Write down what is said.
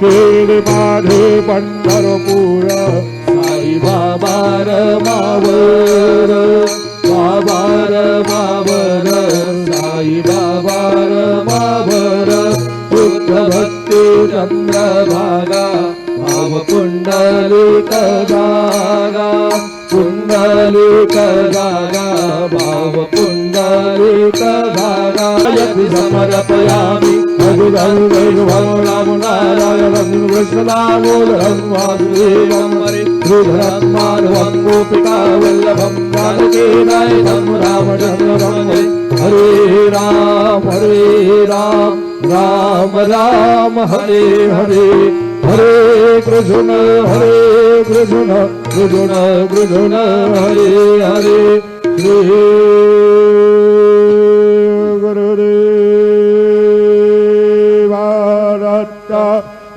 शिर्डी माझे पंढरपूर साई बाबा रमावर बाबा रमावर साई बाबा रमावर शुद्ध भक्ती चंद्रभागा भाव पुंडलिक जागा पुंडलिक जागा भाव पुंडलिक जागा यदि समर्पयामि राम नारायणं कृष्णदामोदरं वासुदेवं श्रीधरं माधवं गोपिका वल्लभं जानकी नायकं रामचन्द्रं हरे राम राम राम हरे हरे हरे कृष्ण कृष्ण कृष्ण हरे हरे श्री